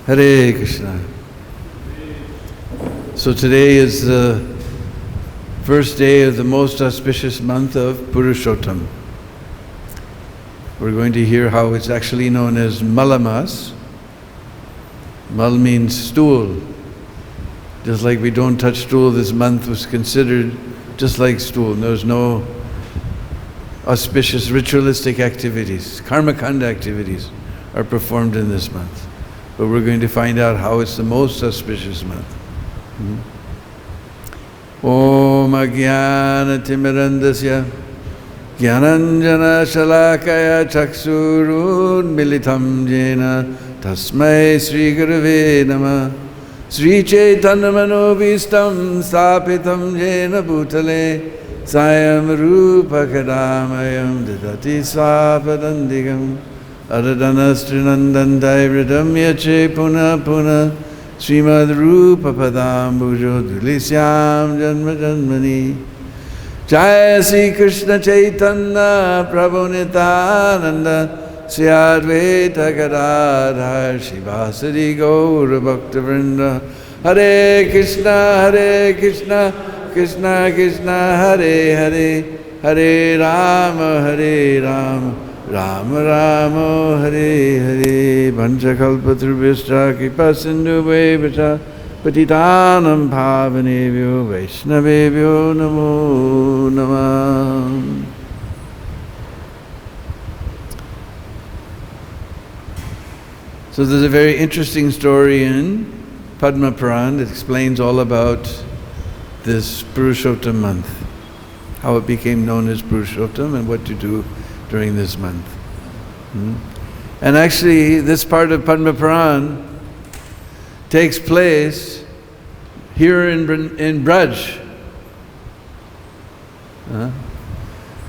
Hare Krishna. So today is the first day of the most auspicious month of Purushottam. We're going to hear how it's actually known as Malamas. Mal means stool. Just like we don't touch stool, this month was considered just like stool. There's no auspicious ritualistic activities. Karmakanda activities are performed in this month. But we're going to find out how it's the most auspicious month. Om Ajnana Timirandasya Jnananjana Shalakaya Chaksurun Militam Jena Tasmai Sri Gurave Namah Sri Chaitanya Manobhistam Sapitam Jena Bhutale Sayam Rupa Kadamayam Didati Svapadandigam Aradhanastrinandandai Vridam Yache Puna Puna Srimad Rupa Padambujo Dulisyam Janma Janmani Jaya Sri Krishna Chaitanya Prabhu Nityananda Sri Advaita Gadadhar Shivasari Gaura Bhakta Vrinda Hare Krishna Krishna Krishna Hare Hare Hare Rama Rama Rama Hare Hare Vanchakalpatrubhishta Kripa Sindhubhevascha Patitanam Pavanebhyo Vaishnavebhyo Namo Namah. So there's a very interesting story in Padma Puran that explains all about this Purushottam month, how it became known as Purushottam and what to do during this month. And actually, this part of Padma Puran takes place here in Braj.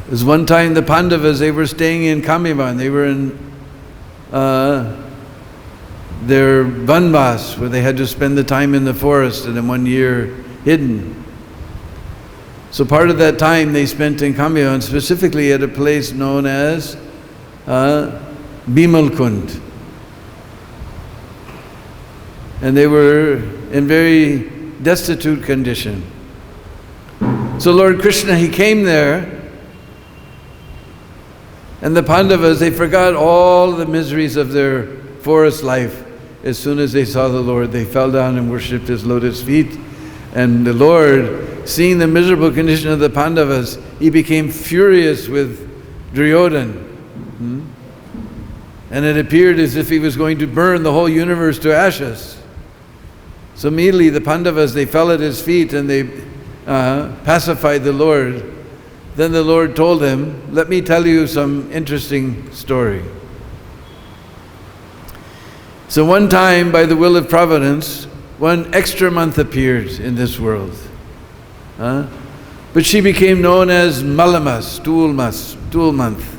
There's one time the Pandavas, they were staying in Kamivan, they were in their Vanvas, where they had to spend the time in the forest and in 1 year hidden. So part of that time they spent in Kamivan, specifically at a place known as Bimalkund. And they were in very destitute condition. So Lord Krishna, he came there, and the Pandavas, they forgot all the miseries of their forest life. As soon as they saw the Lord, they fell down and worshipped his lotus feet. And the Lord, seeing the miserable condition of the Pandavas, he became furious with Duryodhana. And it appeared as if he was going to burn the whole universe to ashes. So immediately the Pandavas, they fell at his feet and they pacified the Lord. Then the Lord told him, let me tell you some interesting story. So one time, by the will of Providence, one extra month appeared in this world. But she became known as Malamas, stool month.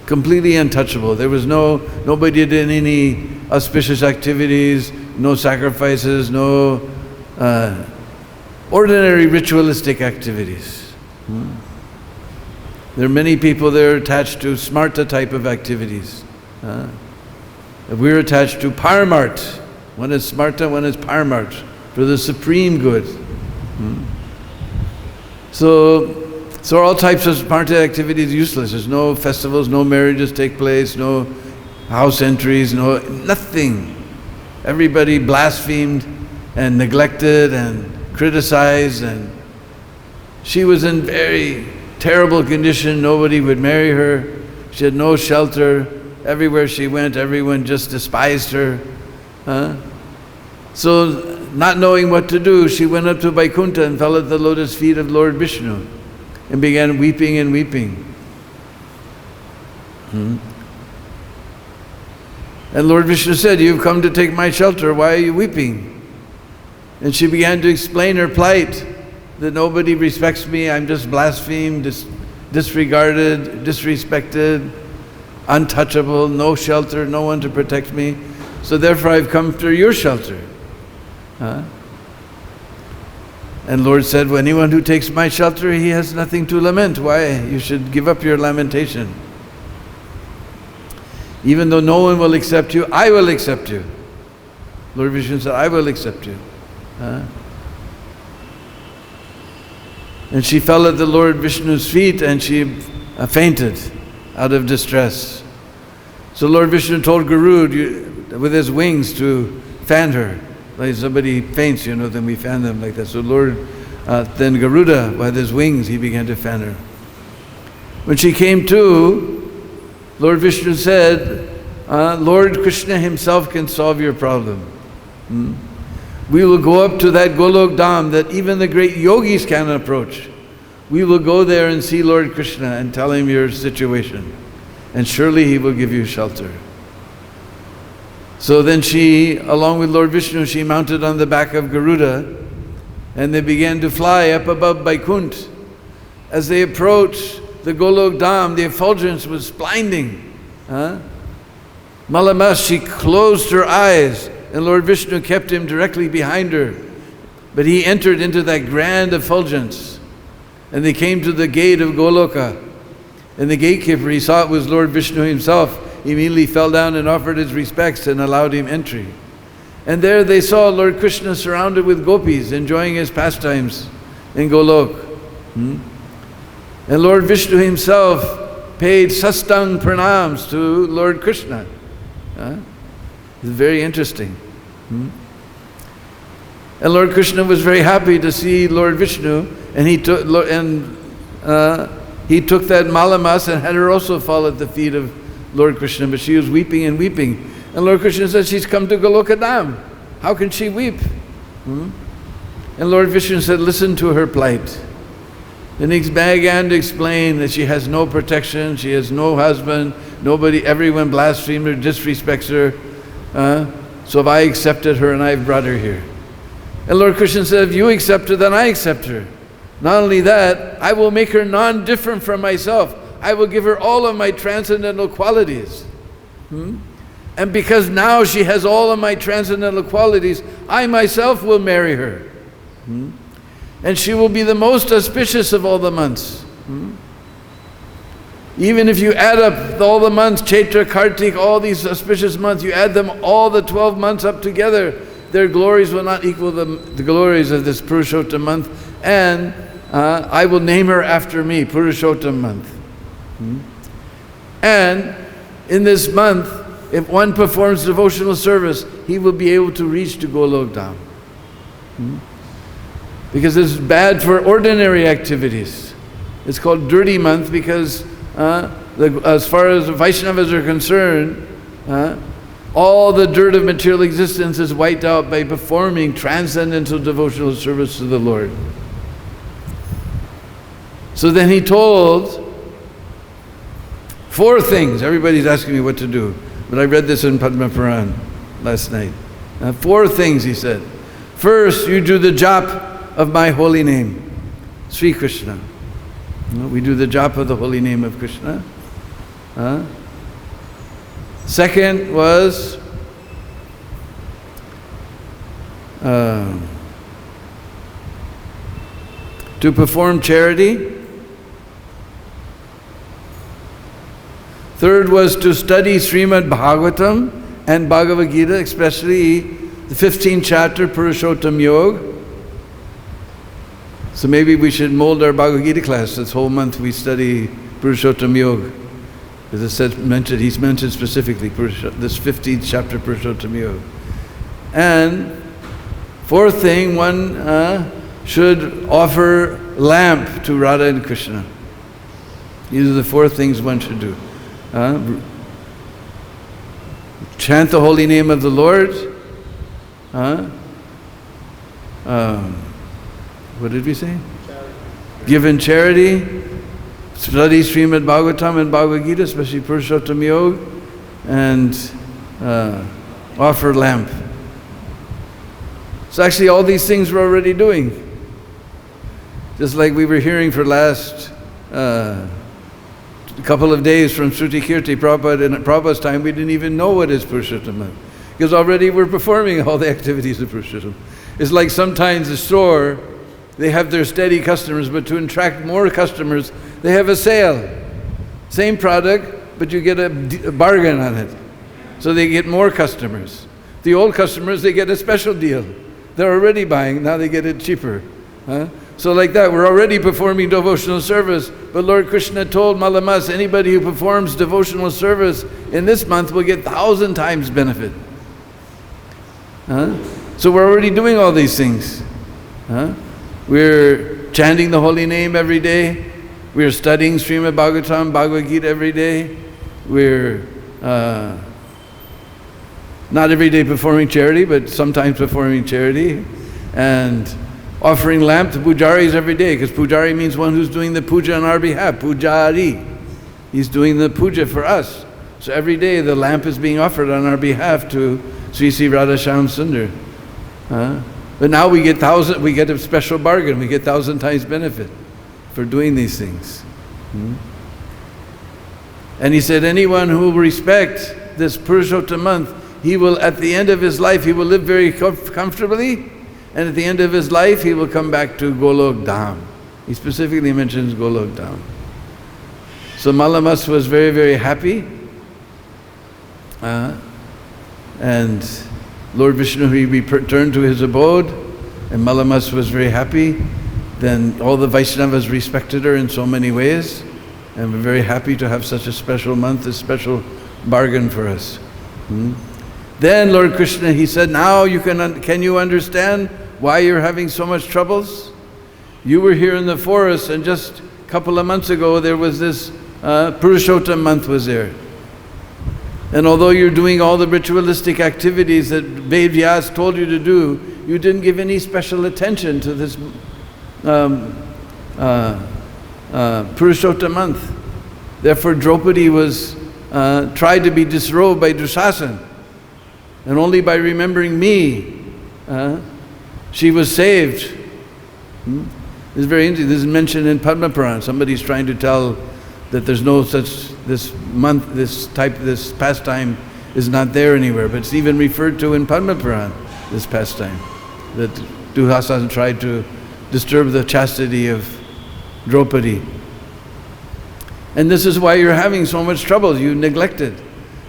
Completely untouchable. There was nobody did any auspicious activities, no sacrifices, no ordinary ritualistic activities. There are many people there attached to smarta type of activities. We're attached to Paramart. One is smarta, one is Paramart, for the supreme good. So all types of smarta activities useless. There's no festivals, no marriages take place, no house entries, nothing. Everybody blasphemed and neglected and criticized, and she was in very terrible condition. Nobody would marry her. She had no shelter. Everywhere she went, everyone just despised her. So, not knowing what to do, she went up to Vaikuntha and fell at the lotus feet of Lord Vishnu and began weeping and weeping. And Lord Vishnu said, you've come to take my shelter, why are you weeping? And she began to explain her plight, that nobody respects me, I'm just blasphemed, disregarded, disrespected, untouchable, no shelter, no one to protect me. So therefore I've come to your shelter. And Lord said, well, anyone who takes my shelter, he has nothing to lament. Why? You should give up your lamentation. Even though no one will accept you, I will accept you. Lord Vishnu said, I will accept you. And she fell at the Lord Vishnu's feet and she fainted out of distress. So Lord Vishnu told Garud with his wings to fan her. Like somebody faints, then we fan them like that. So then Garuda, with his wings, he began to fan her. When she came to, Lord Vishnu said, Lord Krishna himself can solve your problem. We will go up to that Golok Dham that even the great yogis can approach. We will go there and see Lord Krishna and tell him your situation. And surely he will give you shelter. So then she, along with Lord Vishnu, she mounted on the back of Garuda and they began to fly up above Vaikunt. As they approached the Golok Dham, the effulgence was blinding. Malamas, she closed her eyes and Lord Vishnu kept him directly behind her. But he entered into that grand effulgence. And they came to the gate of Goloka. And the gatekeeper, he saw it was Lord Vishnu himself. He immediately fell down and offered his respects and allowed him entry. And there they saw Lord Krishna surrounded with gopis, enjoying his pastimes in Golok. And Lord Vishnu himself paid sastang pranams to Lord Krishna. It's very interesting. And Lord Krishna was very happy to see Lord Vishnu, and he took that Malamas and had her also fall at the feet of Lord Krishna, but she was weeping and weeping. And Lord Krishna said, she's come to Goloka Dham. How can she weep? And Lord Vishnu said, listen to her plight. Then he began to explain that she has no protection, she has no husband, everyone blasphemed her, disrespects her. So if I accepted her and I've brought her here. And Lord Krishna said, if you accept her, then I accept her. Not only that, I will make her non-different from myself. I will give her all of my transcendental qualities. And because now she has all of my transcendental qualities, I myself will marry her. And she will be the most auspicious of all the months. Even if you add up all the months, Chaitra, Kartik, all these auspicious months, you add them all the 12 months up together, their glories will not equal the glories of this Purushottam month. And I will name her after me, Purushottam month. And in this month, if one performs devotional service, he will be able to reach to Golok Dham. Because it's bad for ordinary activities. It's called dirty month because as far as the Vaishnavas are concerned, all the dirt of material existence is wiped out by performing transcendental devotional service to the Lord. So then he told 4 things. Everybody's asking me what to do, but I read this in Padma Puran last night. 4 things, he said. First, you do the jap of my holy name, Sri Krishna. We do the jap of the holy name of Krishna. Second was to perform charity. Third was to study Srimad Bhagavatam and Bhagavad-Gita, especially the 15th chapter, Purushottam Yoga. So maybe we should mold our Bhagavad-Gita class. This whole month we study Purushottam Yoga. As I said, he's mentioned specifically this 15th chapter, Purushottam Yoga. And 4th thing, one should offer lamp to Radha and Krishna. These are the 4 things one should do. Chant the holy name of the Lord. What did we say? Charity. Give in charity. Study Srimad Bhagavatam and Bhagavad-Gita, especially Purushottam Yoga, and offer lamp. So actually all these things we're already doing. Just like we were hearing for last couple of days from Shruti Kirti Prabhupada. In Prabhupada's time, we didn't even know what is Purushottam, because already we're performing all the activities of Purushottam. It's like sometimes the store, they have their steady customers, but to attract more customers, they have a sale. Same product, but you get a bargain on it. So they get more customers. The old customers, they get a special deal. They're already buying, now they get it cheaper. So like that, we're already performing devotional service, but Lord Krishna told Malamas, anybody who performs devotional service in this month will get 1,000 times benefit. So we're already doing all these things. We're chanting the holy name every day. We're studying Srimad Bhagavatam, Bhagavad-Gita every day. We're not every day performing charity, but sometimes performing charity. And offering lamp to pujaris every day, because pujari means one who's doing the puja on our behalf. Pujari. He's doing the puja for us. So every day the lamp is being offered on our behalf to Sri Sri Radha Shyam Sundar. But now we get a special bargain. We get 1,000 times benefit for doing these things. And he said, anyone who will respect this Purushottam month, he will, at the end of his life, he will live very comfortably, and at the end of his life, he will come back to Golok Dham. He specifically mentions Golok Dham. So Malamas was very, very happy. And Lord Vishnu, he returned to his abode, and Malamas was very happy. Then all the Vaishnavas respected her in so many ways, and we're very happy to have such a special month, a special bargain for us. Then Lord Krishna, he said, now can you understand why you're having so much troubles? You were here in the forest, and just a couple of months ago there was this Purushottam month was there. And although you're doing all the ritualistic activities that Ved Vyas told you to do, you didn't give any special attention to this Purushottam month. Therefore Draupadi was tried to be disrobed by Dushasana. And only by remembering me, she was saved. This is very interesting. This is mentioned in Padma Purana. Somebody's trying to tell that there's no such, this pastime is not there anywhere. But it's even referred to in Padma Purana, this pastime. That Dushasana tried to disturb the chastity of Draupadi. And this is why you're having so much trouble. You neglected.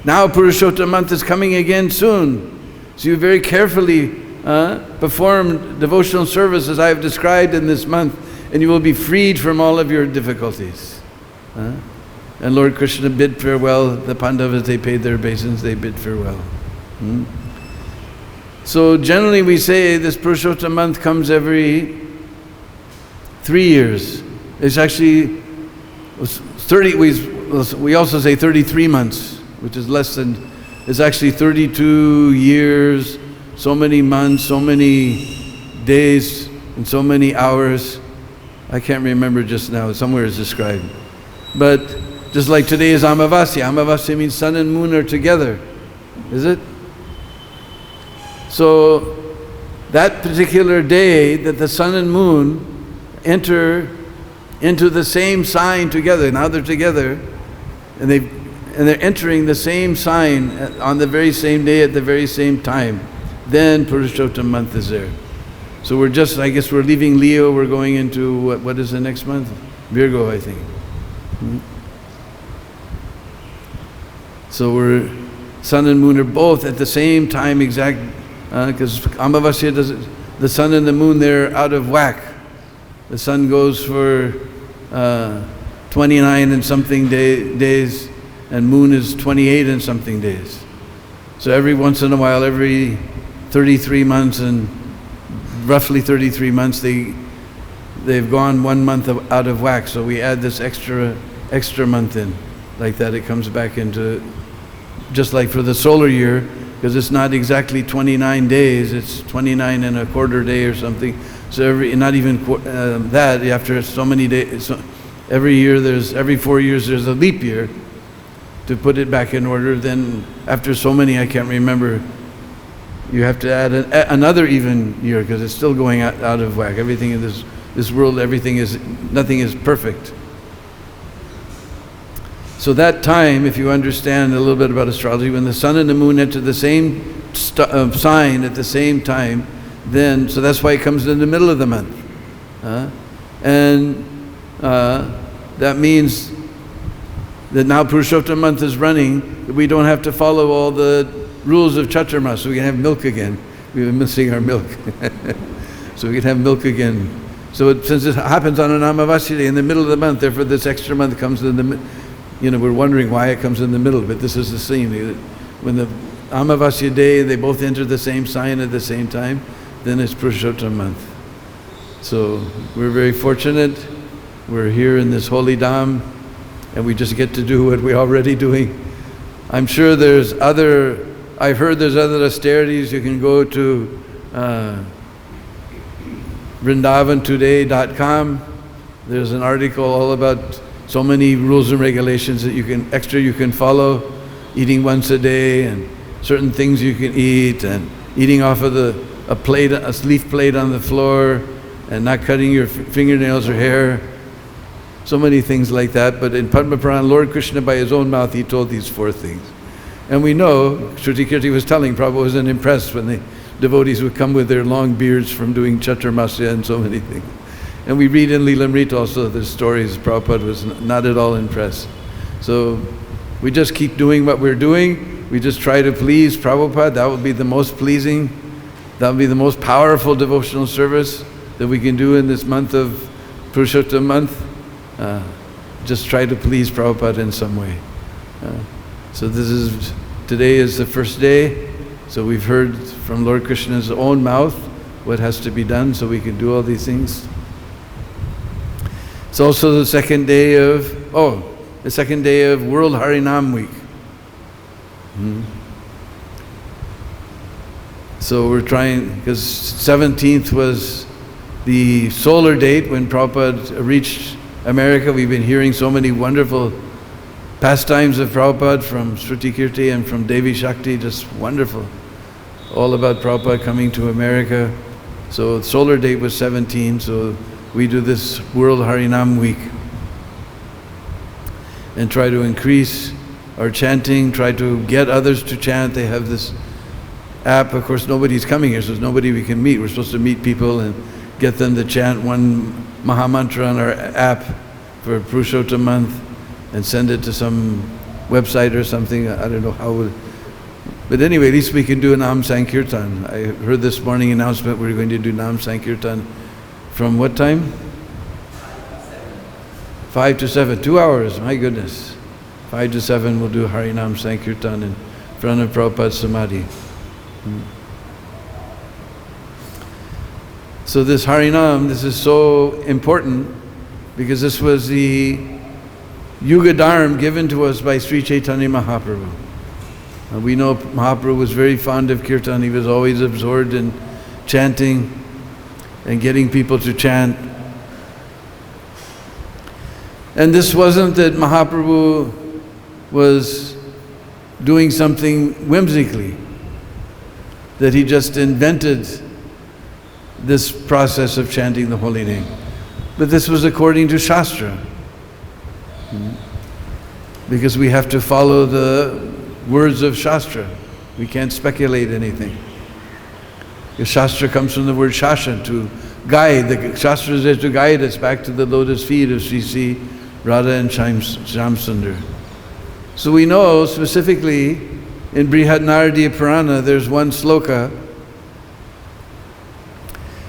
Now Purushottam month is coming again soon. So you very carefully perform devotional service as I have described in this month, and you will be freed from all of your difficulties. And Lord Krishna bid farewell. The Pandavas, they paid their obeisance, they bid farewell. So generally we say this Purushottam month comes every 3 years. It's actually 30, we also say 33 months, which is less than, it's actually 32 years, so many months, so many days, and so many hours. I can't remember just now, somewhere it's described. But just like today is Amavasya. Amavasya means sun and moon are together, is it? So that particular day that the sun and moon enter into the same sign together, now they're together, and they're entering the same sign on the very same day at the very same time, then Purushottam month is there. So we're just, I guess we're leaving Leo, we're going into, what is the next month? Virgo, I think. So we're, sun and moon are both at the same time exact, because Amavasya doesn't, the sun and the moon, they're out of whack. The sun goes for 29 and something days, and moon is 28 and something days. So every once in a while, every 33 months and roughly 33 months, they've gone 1 month out of whack. So we add this extra month in. Like that, it comes back into, just like for the solar year, because it's not exactly 29 days, it's 29 and a quarter day or something. So not even that, after so many days, so every 4 years there's a leap year to put it back in order. Then after so many, I can't remember, you have to add another even year, because it's still going out of whack. Everything in this world, nothing is perfect. So that time, if you understand a little bit about astrology, when the sun and the moon enter the same sign at the same time, then, so that's why it comes in the middle of the month. That means that now Purushottam month is running, that we don't have to follow all the rules of Chaturmas, so we can have milk again. We've been missing our milk. So we can have milk again. So since it happens on an Amavasya day in the middle of the month, therefore this extra month comes in the we're wondering why it comes in the middle, but this is the same. When the Amavasya day, they both enter the same sign at the same time, then it's Purushottam month. So we're very fortunate. We're here in this holy Dham, and we just get to do what we're already doing. I'm sure I've heard there's other austerities. You can go to VrindavanToday.com. There's an article all about so many rules and regulations that you can follow. Eating once a day, and certain things you can eat, and eating off of a leaf plate on the floor, and not cutting your fingernails or hair. So many things like that. But in Padma Purana, Lord Krishna by his own mouth, he told these 4 things. And we know, Shruti Kirti was telling, Prabhupada wasn't impressed when the devotees would come with their long beards from doing Chaturmasya and so many things. And we read in Lilamrita also the stories, Prabhupada was not at all impressed. So we just keep doing what we're doing. We just try to please Prabhupada. That will be the most pleasing, that will be the most powerful devotional service that we can do in this month of Purushottam month. Just try to please Prabhupada in some way. So today is the first day. So we've heard from Lord Krishna's own mouth what has to be done so we can do all these things. It's also the second day of World Harinam Week. So we're trying, because 17th was the solar date when Prabhupada reached America. We've been hearing so many wonderful pastimes of Prabhupada from Shruti Kirti and from Devi Shakti, just wonderful. All about Prabhupada coming to America. So the solar date was 17, so we do this World Harinam Week and try to increase our chanting, try to get others to chant. They have this app. Of course, nobody's coming here, so there's nobody we can meet. We're supposed to meet people and get them to chant one Mahamantra on our app for Purushottam month and send it to some website or something. I don't know how. But anyway, at least we can do a Nam Sankirtan. I heard this morning announcement we're going to do Nam Sankirtan from what time? 5 to 7, 2 hours, my goodness. 5 to 7 we'll do Harinam Sankirtan in front of Prabhupada's Samadhi. So this Harinam, this is so important because this was the Yuga Dharma given to us by Sri Chaitanya Mahaprabhu. We know Mahaprabhu was very fond of Kirtan. He was always absorbed in chanting and getting people to chant. And this wasn't that Mahaprabhu was doing something whimsically, that he just invented this process of chanting the holy name. But this was according to Shastra. Because we have to follow the words of Shastra. We can't speculate anything. Because Shastra comes from the word Shashan, to guide. The Shastra is there to guide us back to the lotus feet of Sri Sri Radha and Shyam Sundar. So we know specifically in Brihad Naradiya Purana there's one sloka,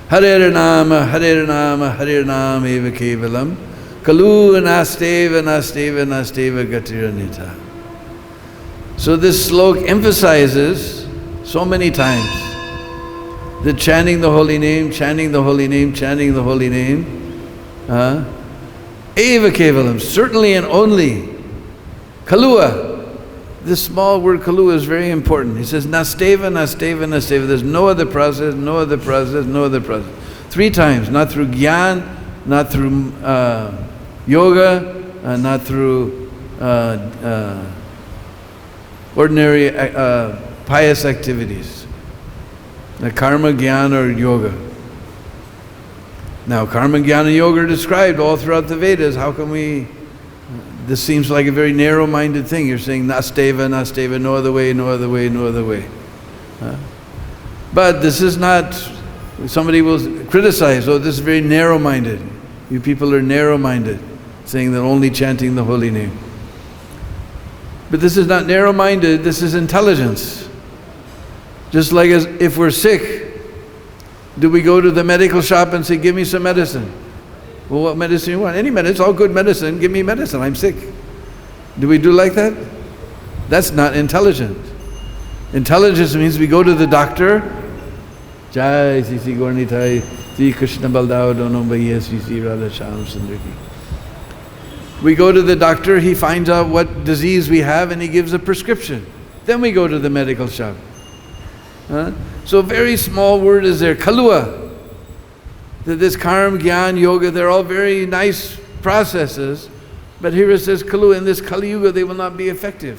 Hare Nama, Hare Nama, Hare Nama eva kevalam, Kalu nasteva nasteva nasteva gatiranita. So this slok emphasizes so many times that chanting the holy name, chanting the holy name, chanting the holy name, eva kevalam, certainly and only. Kalua, this small word kalua is very important. He says nasteva, nasteva, nasteva. There's no other process, no other process, no other process. 3 times, not through gyan, not through yoga, not through ordinary pious activities. The karma, jnana, or yoga. Now karma, jnana, and yoga are described all throughout the Vedas. How can we... This seems like a very narrow-minded thing. You're saying nasteva, nasteva, no other way, no other way, no other way. But this is not, somebody will criticize, oh, this is very narrow-minded. You people are narrow-minded, saying that only chanting the holy name. But this is not narrow-minded, this is intelligence. Just like as if we're sick, do we go to the medical shop and say, give me some medicine? Well, what medicine you want? Any medicine, it's all good medicine, give me medicine, I'm sick. Do we do like that? That's not intelligent. Intelligence means we go to the doctor, Jai Sisi Gornitai, Sri Krishna Baldav Dono Bhaiya Sisi Radha Shyam Sundar Ki. We go to the doctor, he finds out what disease we have and he gives a prescription. Then we go to the medical shop. So a very small word is there, Kalua. This Karma, Gyan, Yoga, they're all very nice processes, but here it says Kalua, in this Kali Yuga they will not be effective.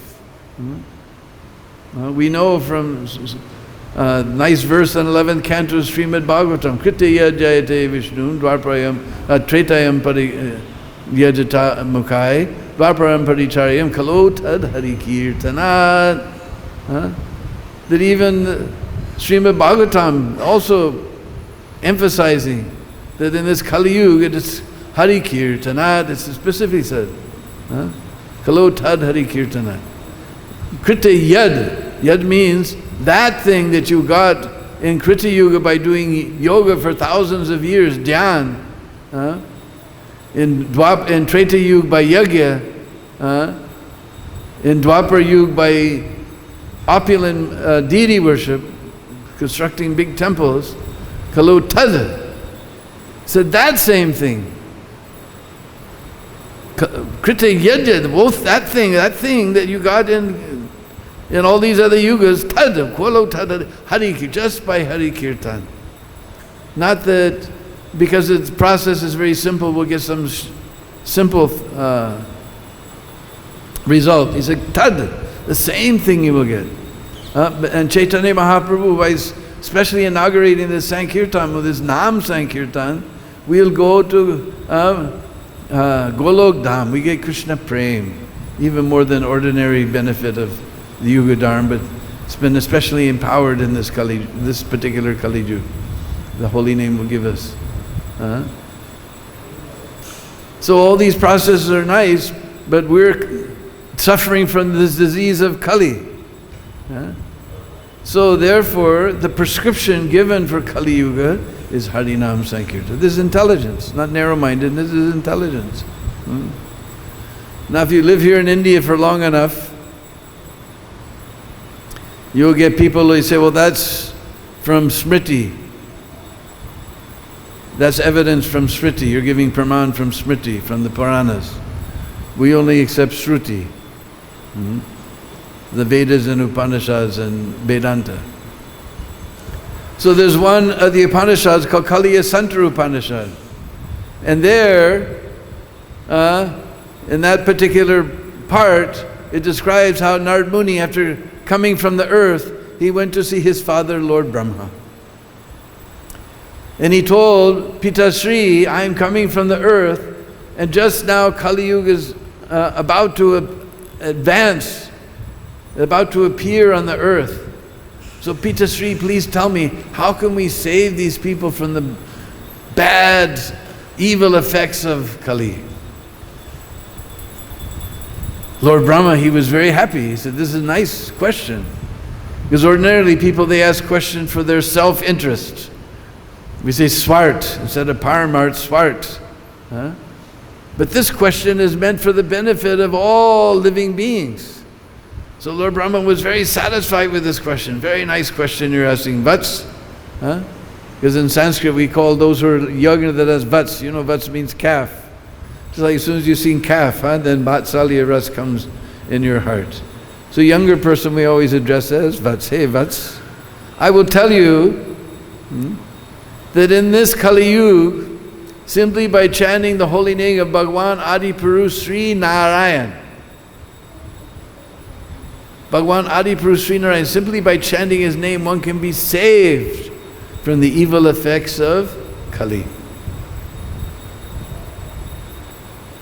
We know from nice verse on 11th canto of Srimad Bhagavatam, Kriteya Jayate Vishnu, Dvarprayam, Tretayam Pari Yajata Mukai, Dvarprayam Paricharyam, Kalo Tad Hari Kirtanat. That even Srimad Bhagavatam also emphasizing that in this Kali Yuga it is Hari Kirtanat, it's specifically said. Kalo Tad Hari Kirtanat. Krita Yad. Yad means that thing that you got in Krita Yuga by doing yoga for thousands of years, Dhyan, in Treta Yuga by Yagya, in Dwapar Yuga by opulent deity worship, constructing big temples, Kalo Tad. So that same thing. Krita Yajya, both that thing that you got in all these other yugas, Tad, Kalo Tad, Hari, just by Hari Kirtan. Not that because the process is very simple, we'll get some simple result. He said, Tad, the same thing you will get. And Chaitanya Mahaprabhu, by especially inaugurating this Sankirtan, with this Nam Sankirtan, we'll go to Golok Dham. We get Krishna Prem, even more than ordinary benefit of the Yuga Dharma, but it's been especially empowered in this particular Kali Yuga. The holy name will give us. So all these processes are nice, but we're suffering from this disease of Kali. So therefore, the prescription given for Kali Yuga is Harinam Sankirtan. This is intelligence, not narrow-mindedness, this is intelligence. Now if you live here in India for long enough, you'll get people who say, well, that's from Smriti. That's evidence from Smriti. You're giving Praman from Smriti, from the Puranas. We only accept Shruti. The Vedas and Upanishads and Vedanta. So there's one of the Upanishads called Kaliya Santra Upanishad. And there, in that particular part, it describes how Narad Muni, after coming from the earth, he went to see his father, Lord Brahma. And he told Pitasri, I am coming from the earth, and just now Kali Yuga is about to advance, about to appear on the earth. So Pitasri, please tell me, how can we save these people from the bad, evil effects of Kali? Lord Brahma, he was very happy. He said, this is a nice question. Because ordinarily people, they ask questions for their self-interest. We say swart instead of paramart, swart. But this question is meant for the benefit of all living beings. So Lord Brahma was very satisfied with this question. Very nice question you're asking. Vats. Because in Sanskrit we call those who are younger than us Vats. You know, Vats means calf. Just like as soon as you sing calf, then Vatsalya Ras comes in your heart. So younger person we always address as Vats. Hey Vats, I will tell you that in this Kali Yuga, simply by chanting the holy name of Bhagwan Adi Purush Sri Narayan, Bhagwan Adi Purush Sri Narayan, simply by chanting his name, one can be saved from the evil effects of Kali.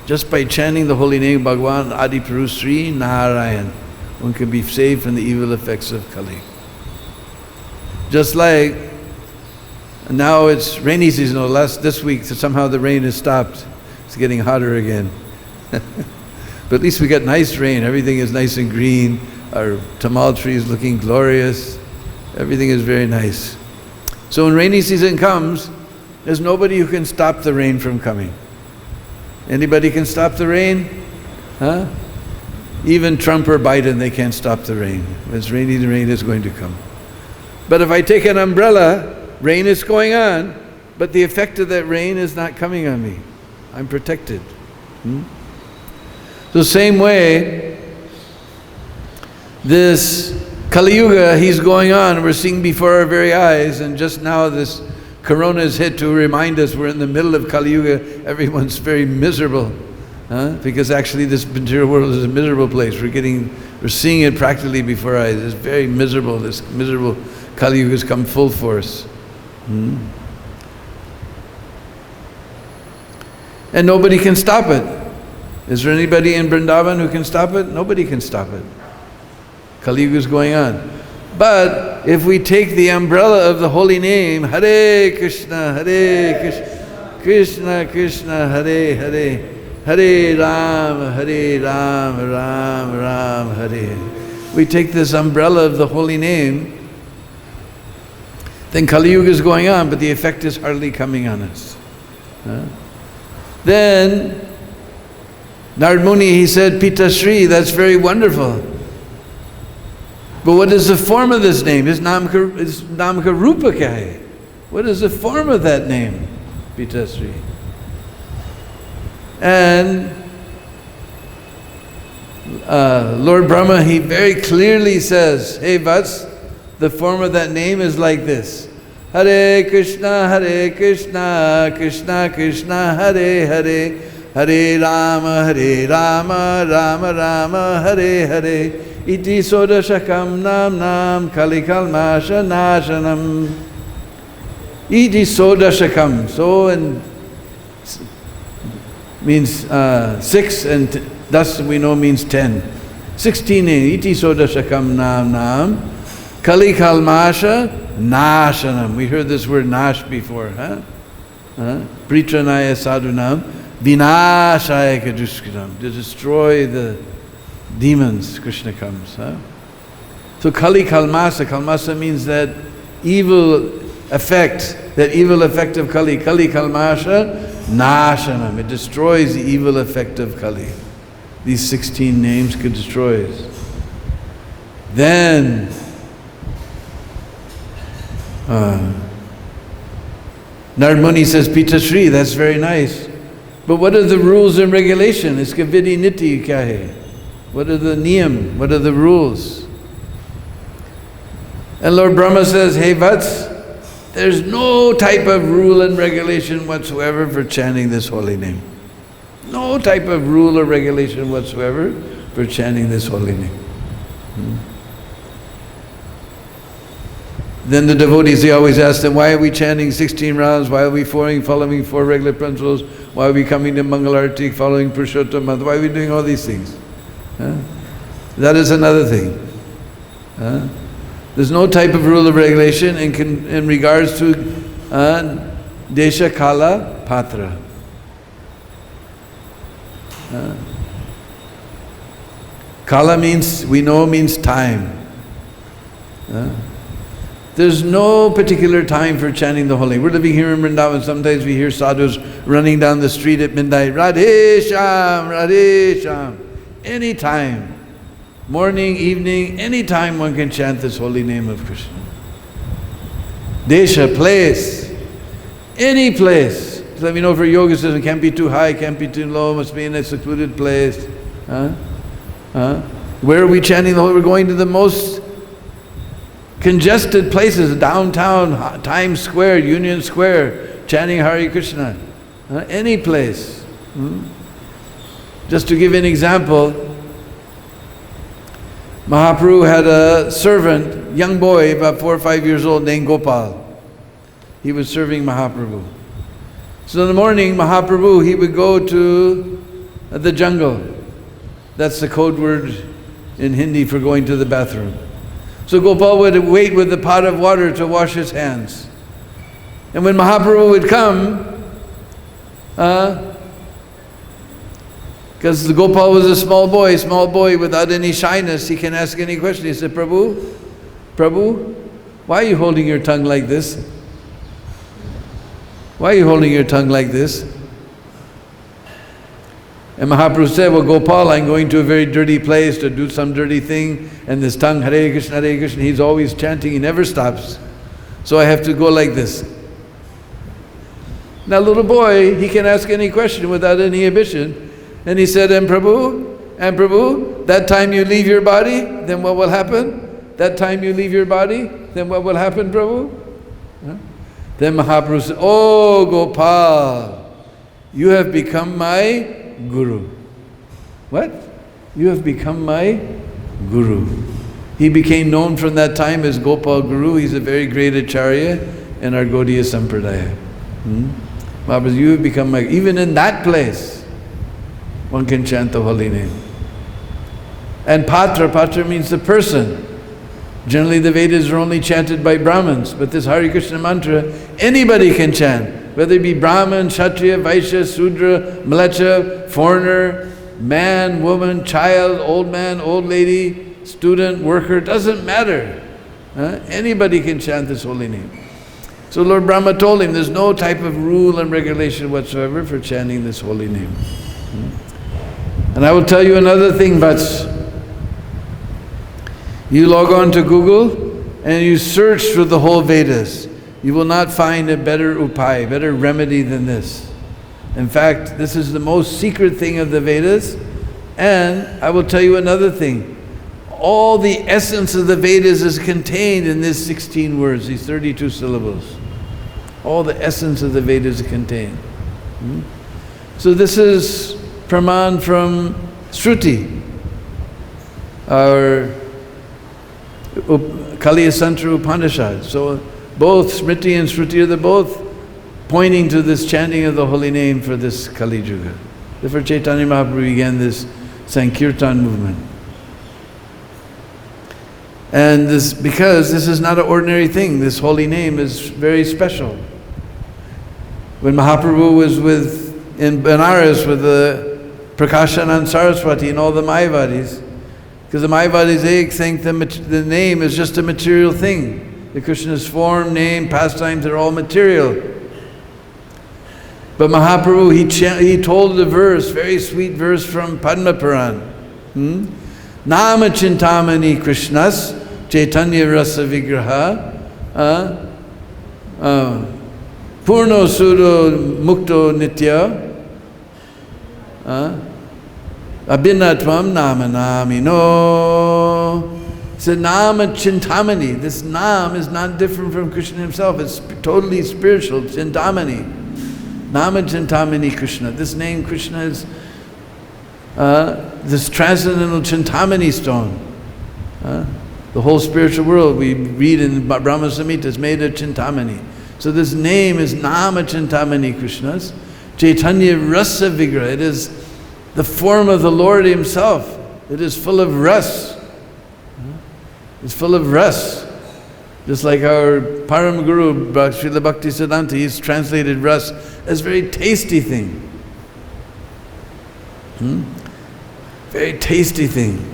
Just by chanting the holy name Bhagwan Adi Purush Sri Narayan, one can be saved from the evil effects of Kali. Just like now it's rainy season, this week, so somehow the rain has stopped. It's getting hotter again. But at least we got nice rain, everything is nice and green, our tamal tree is looking glorious. Everything is very nice. So when rainy season comes, there's nobody who can stop the rain from coming. Anybody can stop the rain? Huh? Even Trump or Biden, they can't stop the rain. When it's rainy, the rain is going to come. But if I take an umbrella, rain is going on, but the effect of that rain is not coming on me. I'm protected. So same way, this Kali Yuga, he's going on, we're seeing before our very eyes, and just now this Corona is hit to remind us we're in the middle of Kali Yuga. Everyone's very miserable, because actually this material world is a miserable place. We're seeing it practically before our eyes. It's very miserable. This miserable Kali Yuga has come full force. And nobody can stop it. Is there anybody in Vrindavan who can stop it? Nobody can stop it. Kali Yuga is going on. But if we take the umbrella of the holy name, Hare Krishna, Krishna Krishna, Hare Hare, Hare Rama, Rama Rama, Hare. We take this umbrella of the holy name, then Kali Yuga is going on, but the effect is hardly coming on us. Then Narad Muni, he said, Pita Shri, that's very wonderful. But what is the form of this name? His Namka Rupa kya hai? What is the form of that name? Pita Shri. And Lord Brahma, he very clearly says, hey Vats, the form of that name is like this. Hare Krishna, Krishna Krishna, Hare Hare, Hare Rama, Rama Rama, Hare Hare. Iti sodashakam nam kalikalmasha nashanam. Iti sodashakam. So and means 6, and thus we know means 10. 16 names. Iti sodashakam nam kalikalmasha nashanam. We heard this word nash before, huh? Pritranaya sadhunam vinashaya kaduskritam. To destroy the demons, Krishna comes. So Kali Kalmasa, Kalmasa means that evil effect of Kali. Kali Kalmasha Nashanam. It destroys the evil effect of Kali. These 16 names could destroy us. Then Narad Muni says, Pita Shri, that's very nice. But what are the rules and regulations? Iska vidi niti kya hai? What are the niyam? What are the rules? And Lord Brahma says, hey Vats, there's no type of rule and regulation whatsoever for chanting this holy name. No type of rule or regulation whatsoever for chanting this holy name. Then the devotees, they always ask them, why are we chanting 16 rounds? Why are we following 4 regular principles? Why are we coming to Mangalarti, following Purushottam Mantra? Why are we doing all these things? That is another thing. There's no type of rule or regulation in regards to Desha, Kala, Patra. Kala means, we know, means time. There's no particular time for chanting the holy name. We're living here in Vrindavan. Sometimes we hear sadhus running down the street at midnight. Radhe Sham, Radhe Sham. Any time, morning, evening, any time one can chant this holy name of Krishna. Desha, place, any place. So let me know for yoga system, can't be too high, can't be too low, must be in a secluded place. Where are we chanting the holy? We're going to the most congested places, downtown, Times Square, Union Square, chanting Hare Krishna. Any place. Just to give an example, Mahaprabhu had a servant, young boy, about 4 or 5 years old, named Gopal. He was serving Mahaprabhu. So in the morning, Mahaprabhu, he would go to the jungle. That's the code word in Hindi for going to the bathroom. So Gopal would wait with the pot of water to wash his hands. And when Mahaprabhu would come, because the Gopal was a small boy without any shyness, he can ask any question. He said, Prabhu, Why are you holding your tongue like this? Why are you holding your tongue like this? And Mahaprabhu said, well, Gopal, I'm going to a very dirty place to do some dirty thing, and this tongue, Hare Krishna, he's always chanting, he never stops. So I have to go like this. Now, little boy, he can ask any question without any inhibition. And he said, and Prabhu, that time you leave your body, then what will happen? That time you leave your body, then what will happen, Prabhu? Huh? Then Mahaprabhu said, oh, Gopal, you have become my Guru. What? You have become my Guru. He became known from that time as Gopal Guru. He's a very great Acharya in our Gaudiya Sampradaya. Mahaprabhu, you have become my... Even in that place, one can chant the holy name. And Patra means the person. Generally the Vedas are only chanted by Brahmins, but this Hare Krishna mantra, anybody can chant. Whether it be Brahman, Kshatriya, Vaishya, Sudra, Mlecha, foreigner, man, woman, child, old man, old lady, student, worker, doesn't matter. Anybody can chant this holy name. So Lord Brahma told him there's no type of rule and regulation whatsoever for chanting this holy name. And I will tell you another thing, Vats. You log on to Google and you search for the whole Vedas. You will not find a better upai, better remedy than this. In fact, this is the most secret thing of the Vedas. And I will tell you another thing. All the essence of the Vedas is contained in these 16 words, these 32 syllables. All the essence of the Vedas is contained. So this is praman from Shruti, our Kaliyasantra Upanishad. So both Smriti and Shruti are both pointing to this chanting of the holy name for this Kali Yuga. Therefore Chaitanya Mahaprabhu began this Sankirtan movement. And this, because this is not an ordinary thing, this holy name is very special. When Mahaprabhu was in Benares with the Prakashanand Saraswati and all the Mayavadis, because the Mayavadis, they think the name is just a material thing. The Krishna's form, name, pastimes are all material. But Mahaprabhu, he told the verse, very sweet verse from Padma Puran. Nama Chintamani Krishnas Chaitanya Rasa Vigraha Purno Suro Mukto Nitya Abhinatvam Nama Namino. It's a Nama Chintamani. This Nam is not different from Krishna himself. It's totally spiritual. Chintamani. Nama Chintamani Krishna. This name Krishna is this transcendental Chintamani stone. The whole spiritual world, we read in Brahma Samhita, is made of Chintamani. So this name is Nama Chintamani Krishna's. Chaitanya Rasa Vigraha. It is the form of the Lord himself. It is full of ras. It's full of ras. Just like our Param Guru, Srila Bhakti Siddhanta, he's translated ras as a very tasty thing. Very tasty thing.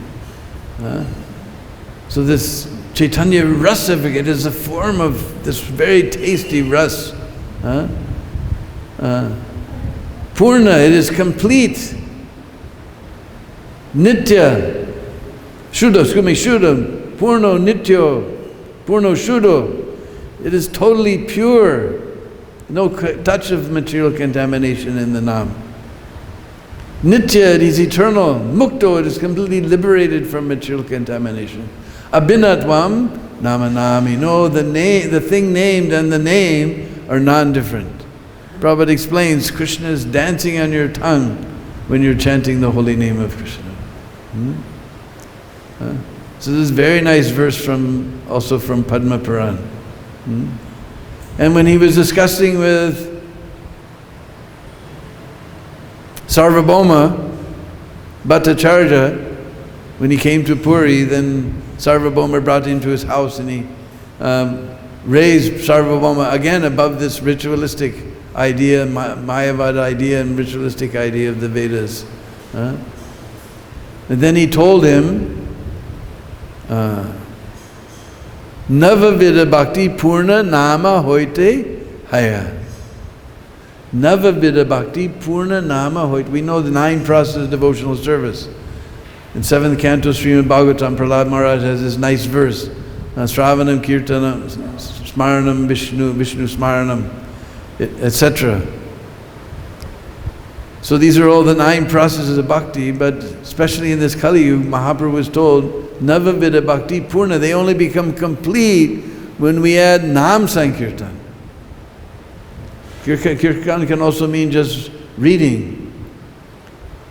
So this Chaitanya Rasa Vigraha, it is a form of this very tasty ras. Purna, it is complete. Nitya, Shuddha, Shuddha, Purno Nityo, Purno Shuddho. It is totally pure. No touch of material contamination in the Nam. Nitya, it is eternal. Mukto, it is completely liberated from material contamination. Abhinatvam, Nama Nami. No, the thing named and the name are non-different. Prabhupada explains, Krishna is dancing on your tongue when you're chanting the holy name of Krishna. So this is a very nice verse also from Padma Puran. And when he was discussing with Sarvabhauma Bhattacharya, when he came to Puri, then Sarvabhauma brought him to his house and he raised Sarvabhauma again above this ritualistic idea, Mayavad idea and ritualistic idea of the Vedas. And then he told him, Navavida bhakti purna nama hoite haya. Navavida bhakti purna nama hoite. We know the 9 processes of devotional service. In 7th canto, Srimad Bhagavatam, Prahlad Maharaj has this nice verse. Sravanam, Kirtanam, Smaranam, Vishnu, Vishnu Smaranam, etc. So these are all the 9 processes of bhakti, but especially in this Kali Yuga, Mahaprabhu was told, Navavida bhakti purna, they only become complete when we add Nam Sankirtan. Kirtan can also mean just reading.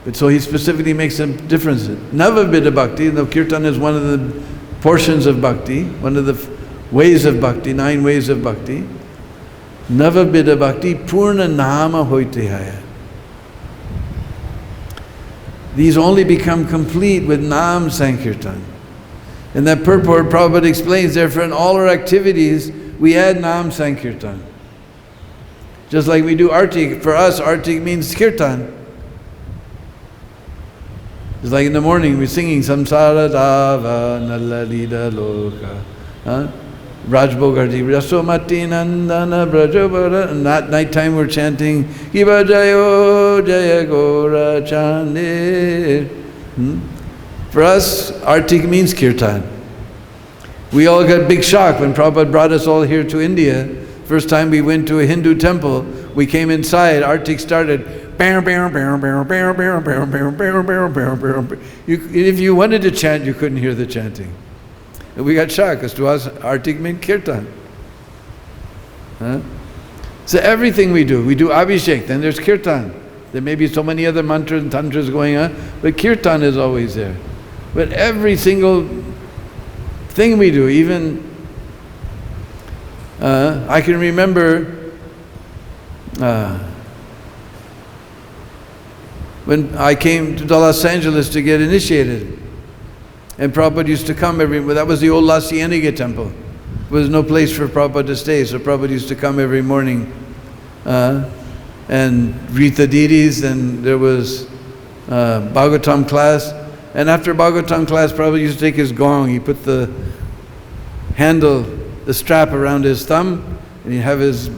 But so he specifically makes a difference. Navavida bhakti, the Kirtan is one of the portions of bhakti, one of the ways of bhakti, 9 ways of bhakti. Navavida bhakti purna nama hoite haya. These only become complete with Nam Sankirtan. In that purport, Prabhupada explains, therefore in all our activities, we add Nam Sankirtan. Just like we do Arti. For us, Arti means Kirtan. It's like in the morning, we're singing Samsara Dava Nalalida Loka. Rajbogardi Rasomati Nandana Brajobara. And at night time we're chanting Kiva Jayo Jaya Gora Chandir. For us, Artik means Kirtan. We all got big shock when Prabhupada brought us all here to India. First time we went to a Hindu temple, we came inside, Artik started. If you wanted to chant, you couldn't hear the chanting. And we got shocked, because to us, Artik meant Kirtan. So everything we do Abhishek, then there's Kirtan. There may be so many other mantras and tantras going on, but Kirtan is always there. But every single thing we do, even, I can remember when I came to Los Angeles to get initiated. And Prabhupada used to come that was the old La Cienega temple. There was no place for Prabhupada to stay, so Prabhupada used to come every morning and greet the deities, and there was Bhagavatam class. And after Bhagavatam class, Prabhupada used to take his gong. He put the handle, the strap around his thumb, and he'd have his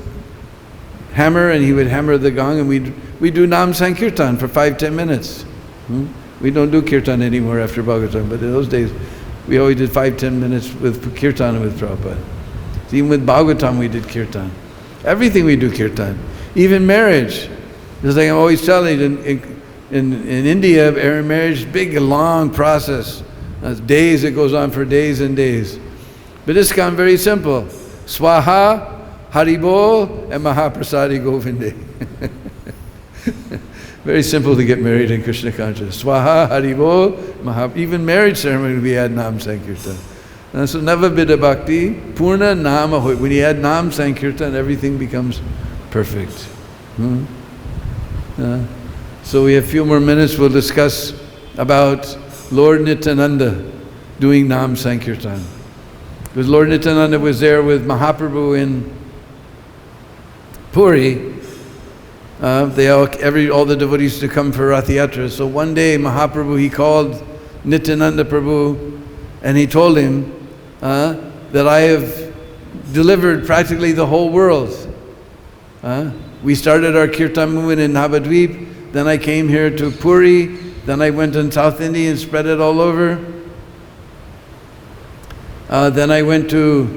hammer, and he would hammer the gong, and we'd do Nam Sankirtan for 5-10 minutes. We don't do Kirtan anymore after Bhagavatam, but in those days, we always did 5-10 minutes with Kirtan with Prabhupada. So even with Bhagavatam, we did Kirtan. Everything we do Kirtan. Even marriage. Just like I'm always telling you, in India, marriage, big, long process. Days, it goes on for days and days. But ISKCON, very simple. Swaha, Haribol, and Mahaprasadi Govinde. Very simple to get married in Krishna consciousness. Swaha, Haribol, even marriage ceremony we add Nam Sankirtan. And so Navavida Bhakti, Purna Nama Hoy. When you add Nam Sankirtan, everything becomes perfect. So we have a few more minutes, we'll discuss about Lord Nityananda doing Nam Sankirtan. Because Lord Nityananda was there with Mahaprabhu in Puri. All the devotees to come for Rath Yatra. So one day Mahaprabhu, he called Nityananda Prabhu and he told him that I have delivered practically the whole world. We started our Kirtan movement in Navadvip, then I came here to Puri, then I went in South India and spread it all over. Then I went to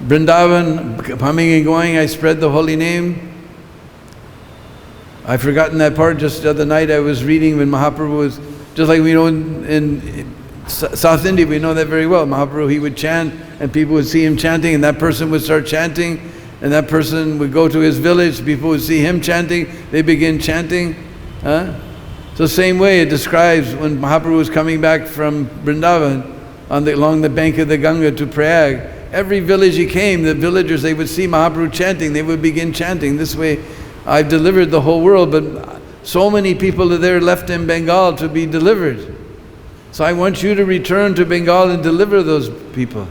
Vrindavan, coming and going, I spread the holy name. I've forgotten that part. Just the other night I was reading when Mahaprabhu was, just like we know in South India, we know that very well. Mahaprabhu, he would chant and people would see him chanting and that person would start chanting and that person would go to his village, people would see him chanting, they begin chanting. So same way it describes when Mahaprabhu was coming back from Vrindavan along the bank of the Ganga to Prayag. Every village he came, the villagers, they would see Mahaprabhu chanting, they would begin chanting. This way, I've delivered the whole world, but so many people are there left in Bengal to be delivered. So I want you to return to Bengal and deliver those people.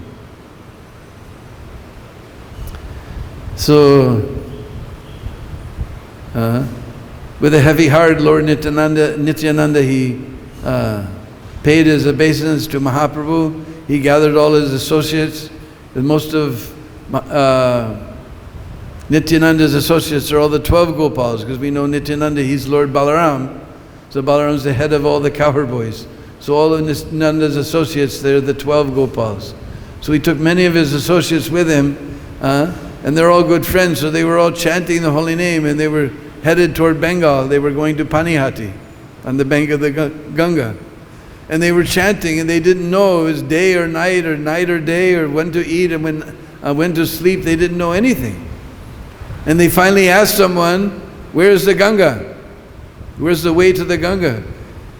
So, with a heavy heart, Lord Nityananda, he paid his obeisance to Mahaprabhu. He gathered all his associates Most of Nityananda's associates are all the 12 Gopals, because we know Nityananda, he's Lord Balaram. So Balaram's the head of all the cowherd boys. So all of Nityananda's associates, they're the 12 Gopals. So he took many of his associates with him, and they're all good friends, so they were all chanting the holy name, and they were headed toward Bengal. They were going to Panihati, on the bank of the Ganga. And they were chanting, and they didn't know it was day or night or day, or when to eat and when to sleep. They didn't know anything. And they finally asked someone, "Where's the Ganga? Where's the way to the Ganga?"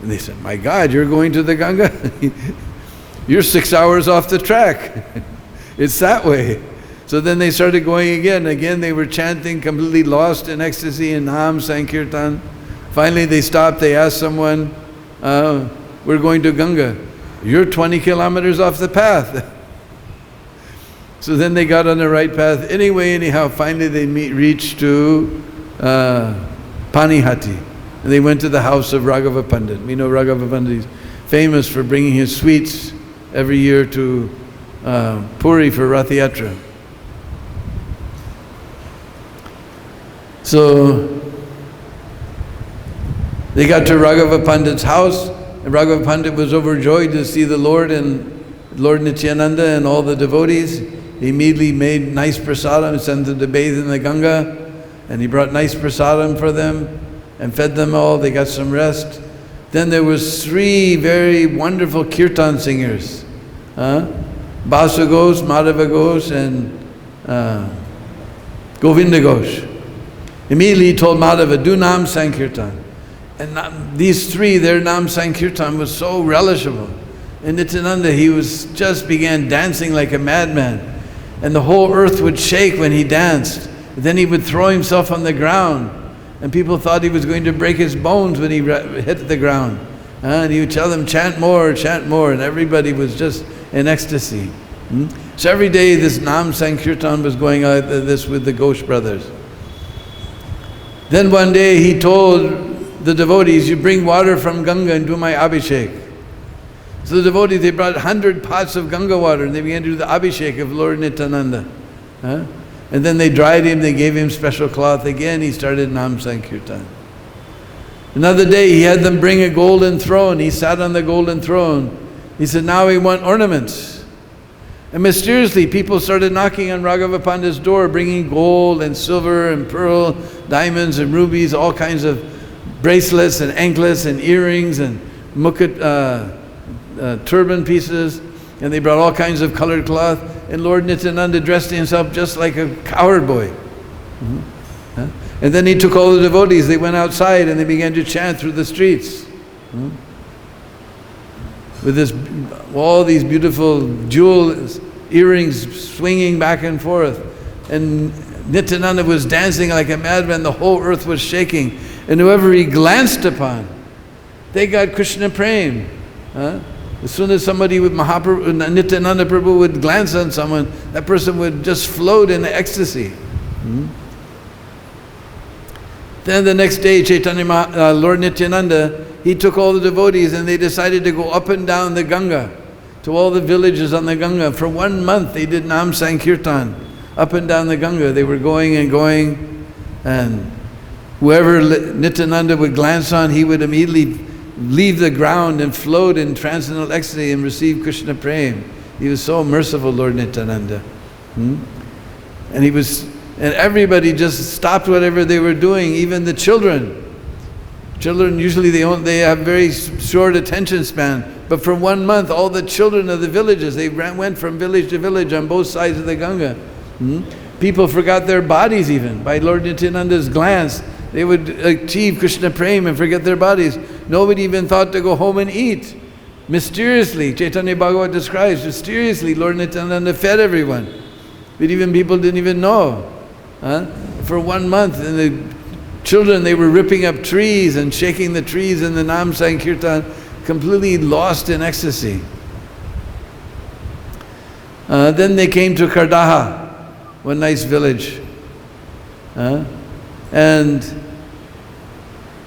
And they said, "My God, you're going to the Ganga? You're 6 hours off the track. It's that way." So then they started going again. Again they were chanting, completely lost in ecstasy and Nam Sankirtan. Finally they stopped, they asked someone, "We're going to Ganga." "You're 20 kilometers off the path." So then they got on the right path. Anyhow, finally they reached to Panihati. And they went to the house of Raghava Pandit. We know Raghava Pandit is famous for bringing his sweets every year to Puri for Rath Yatra. So they got to Raghava Pandit's house, and Raghava Pandit was overjoyed to see the Lord and Lord Nityananda and all the devotees. He immediately made nice prasadam, sent them to bathe in the Ganga, and he brought nice prasadam for them and fed them all. They got some rest. Then there was 3 very wonderful kirtan singers, Basa Ghosh, Madhava Ghosh, and Govinda Ghosh. Immediately he told Madhava, "Do Nam Sankirtan." And these 3, their Nam Sankirtan was so relishable. And Nityananda, he just began dancing like a madman. And the whole earth would shake when he danced. Then he would throw himself on the ground. And people thought he was going to break his bones when he hit the ground. And he would tell them, chant more, and everybody was just in ecstasy. So every day this Nam Sankirtan was going out this with the Ghosh brothers. Then one day he told the devotees, "You bring water from Ganga and do my Abhishek." So the devotees, they brought 100 pots of Ganga water, and they began to do the Abhishek of Lord Nityananda. And then they dried him, they gave him special cloth. Again he started Nam Sankirtan. Another day he had them bring a golden throne. He sat on the golden throne. He said, "Now we want ornaments." And mysteriously people started knocking on Raghava Pandit's door, bringing gold and silver and pearl, diamonds and rubies, all kinds of bracelets and anklets and earrings and mukut, turban pieces. And they brought all kinds of colored cloth. And Lord Nityananda dressed himself just like a cowherd boy. And then he took all the devotees, they went outside and they began to chant through the streets. With all these beautiful jewel earrings swinging back and forth. And Nityananda was dancing like a madman, the whole earth was shaking. And whoever he glanced upon, they got Krishna Prem. As soon as somebody with Nityananda Prabhu would glance on someone, that person would just float in ecstasy. Then the next day, Lord Nityananda, he took all the devotees and they decided to go up and down the Ganga, to all the villages on the Ganga. For 1 month they did Nam Sankirtan, up and down the Ganga. They were going and going, and whoever Nityananda would glance on, he would immediately leave the ground and float in transcendental ecstasy and receive Krishna Prem. He was so merciful, Lord Nityananda. And everybody just stopped whatever they were doing, even the children. Children, usually they have very short attention span, but for 1 month, all the children of the villages, they went from village to village on both sides of the Ganga. People forgot their bodies even. By Lord Nityananda's glance, they would achieve Krishna Prem and forget their bodies. Nobody even thought to go home and eat. Mysteriously, Chaitanya Bhagavat describes, mysteriously Lord Nityananda fed everyone. But even people didn't even know. For 1 month, and the children, they were ripping up trees and shaking the trees in the Nam Sankirtan, completely lost in ecstasy. Then they came to Kardaha, one nice village. And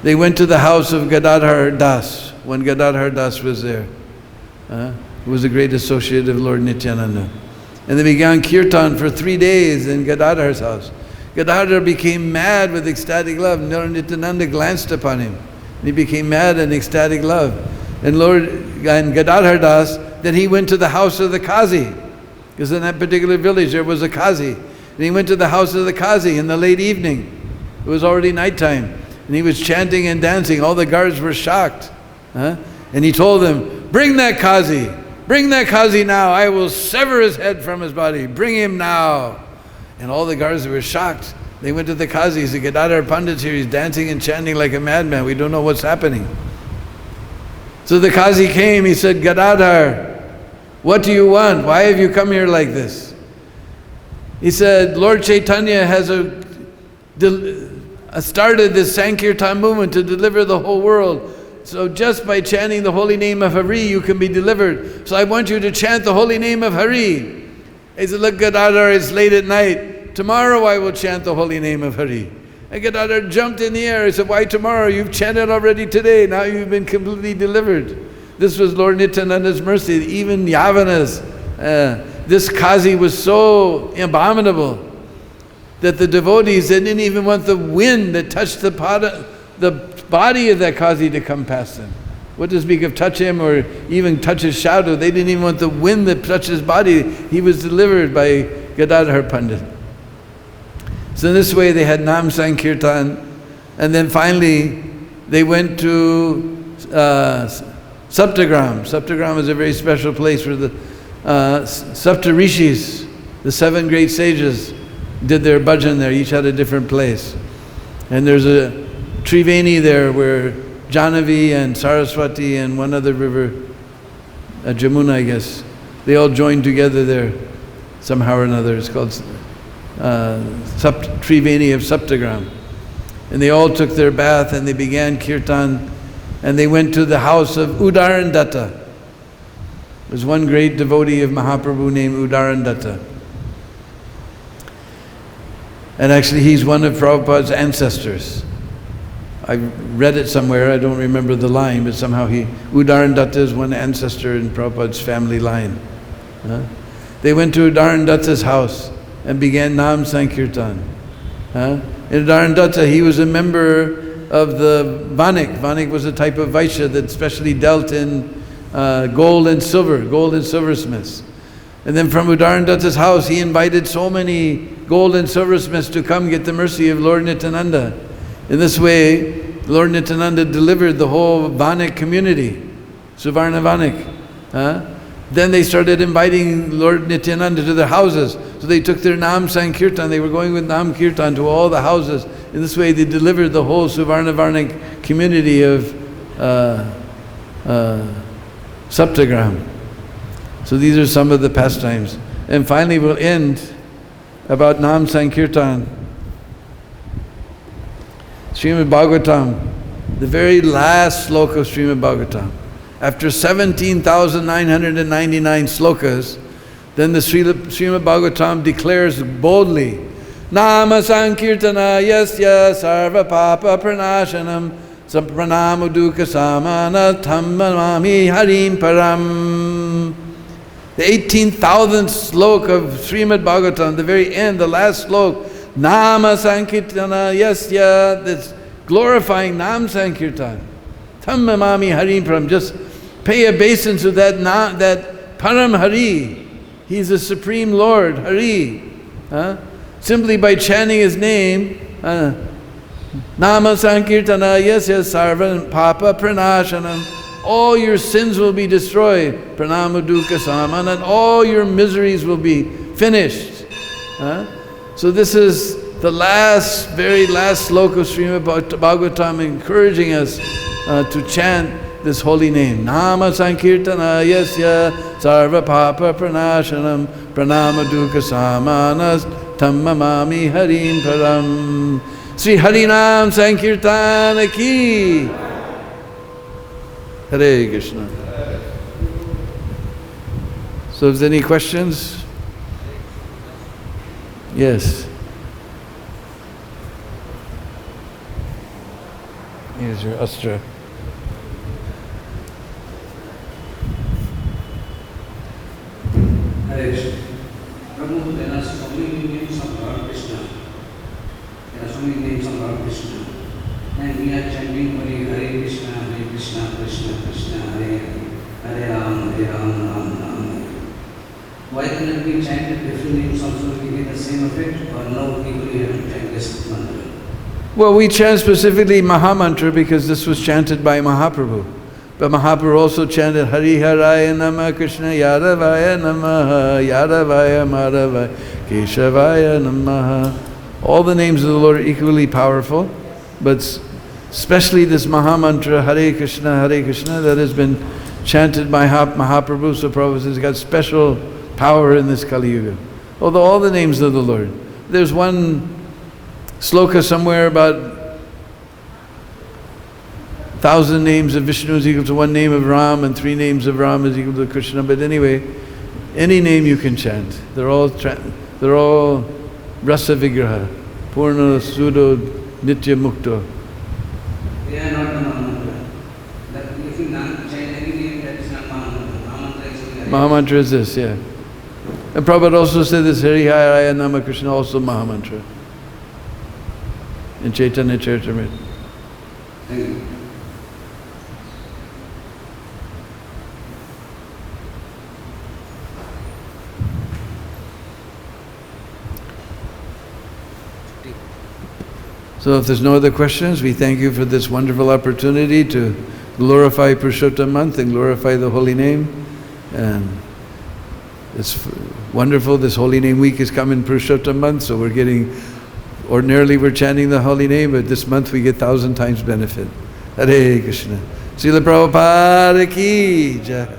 they went to the house of Gadadhar Das, when Gadadhar Das was there, who was a great associate of Lord Nityananda. And they began kirtan for 3 days in Gadadhar's house. Gadadhar became mad with ecstatic love. Lord Nityananda glanced upon him. And he became mad in ecstatic love. And Gadadhar Das, then he went to the house of the Qazi. Because in that particular village there was a Qazi. And he went to the house of the Qazi in the late evening. It was already nighttime. And he was chanting and dancing. All the guards were shocked. And he told them, bring that Qazi. Bring that Qazi now. I will sever his head from his body. Bring him now. And all the guards were shocked. They went to the Qazi. He said, Gadadhar Pandit's here. He's dancing and chanting like a madman. We don't know what's happening. So the Qazi came. He said, Gadadhar, what do you want? Why have you come here like this? He said, Lord Chaitanya has started this Sankirtan movement to deliver the whole world. So just by chanting the holy name of Hari, you can be delivered. So I want you to chant the holy name of Hari. He said, look, Gadadhar, it's late at night. Tomorrow I will chant the holy name of Hari. And Gadadhar jumped in the air. He said, why tomorrow? You've chanted already today. Now you've been completely delivered. This was Lord Nityananda's mercy. Even Yavanas, this Qazi was so abominable that the devotees, they didn't even want the wind that touched the body of that Qazi to come past them. What to speak of touch him or even touch his shadow? They didn't even want the wind that touched his body. He was delivered by Gadadhar Pandit. So in this way they had Nam Sankirtan, and then finally they went to Saptagram. Saptagram is a very special place where the Sapta Rishis, the 7 great sages, did their bhajan there. Each had a different place. And there's a Triveni there where Jahnavi and Saraswati and one other river, Jamuna I guess, they all joined together there somehow or another. It's called Triveni of Saptagram. And they all took their bath and they began kirtan, and they went to the house of Udarandatta. There's one great devotee of Mahaprabhu named Udarandatta. And actually he's one of Prabhupada's ancestors. I read it somewhere, I don't remember the line, but somehow Udarandatta is one ancestor in Prabhupada's family line. They went to Udarandatta's house and began Nam Sankirtan. In Udarandatta, he was a member of the Vanik. Vanik was a type of Vaishya that specially dealt in gold and silversmiths. And then from Udarandatta's house, he invited so many gold and silversmiths to come get the mercy of Lord Nityananda. In this way, Lord Nityananda delivered the whole Vanik community, Suvarna Vanik. Then they started inviting Lord Nityananda to their houses. So they took their Nam Sankirtan, they were going with Nam Kirtan to all the houses. In this way they delivered the whole Suvarna Vanik community of Saptagram. So these are some of the pastimes. And finally we'll end about Nam Sankirtan. Srimad Bhagavatam, the very last sloka of Srimad Bhagavatam. After 17,999 slokas, then the Srimad Bhagavatam declares boldly, Nama Sankirtana Yasya Sarva Papa Pranashanam Sapranamu Dukkha Samana Tammamami Harim Param. The 18,000th slok of Srimad Bhagavatam, the very end, the last slok, Nama Sankirtana Yasya, that's glorifying Nam Sankirtan. Tammamami Harim Param. Just pay obeisance to that Param Hari. He's the Supreme Lord, Hari. Simply by chanting His name, Nama Sankirtana Yasya Sarva Papa Pranashanam, all your sins will be destroyed. Pranamu Dukkha Samana, and all your miseries will be finished. So this is the last, very last sloka of Srimad Bhagavatam, encouraging us to chant this holy name. Nama Sankirtana Yasya Sarva Papa Pranashanam Pranama Dukkha Samanas Tammamami Harim Param. Sri Harinam Sankirtana Ki. Hare Krishna. So is there any questions? Yes. Here's your astra. Hare Krishna. Mahaprabhu, there are so many names of Lord Krishna. There are so many names of Lord Krishna. And we are chanting only Hare Krishna, Krishna Krishna, Hare Hare, Hare Ram, Ram Hare. Why cannot we chant different names also to get the same effect? Or no, people have to chant this mantra? Well, we chant specifically Mahamantra because this was chanted by Mahaprabhu. But Mahaprabhu also chanted Hari Haraya Namah Krishna Yadavaya Namaha Yadavaya Madhavaya Keshavaya Namaha. All the names of the Lord are equally powerful, but especially this Mahamantra Hare Krishna that has been chanted by Mahaprabhu. So Prabhupada has got special power in this Kali Yuga. Although all the names of the Lord. There's one sloka somewhere about 1,000 names of Vishnu is equal to one name of Ram, and 3 names of Ram is equal to Krishna. But anyway, any name you can chant. They're all Rasa Vigraha, Purna Sudo Nitya Mukto. They are not the Mahamantra. If you chant any name, that is not Mahamantra. Mahamantra is this, yeah. And Prabhupada also said this Hari Haraya Nama Krishna, also Mahamantra. In Chaitanya Charitamrita. Thank you. So if there's no other questions, we thank you for this wonderful opportunity to glorify Purushottam month and glorify the holy name. And it's wonderful, this holy name week is coming Purushottam month, so we're getting, ordinarily we're chanting the holy name, but this month we get 1,000 times benefit. Hare Krishna. Srila Prabhupada ki Jai.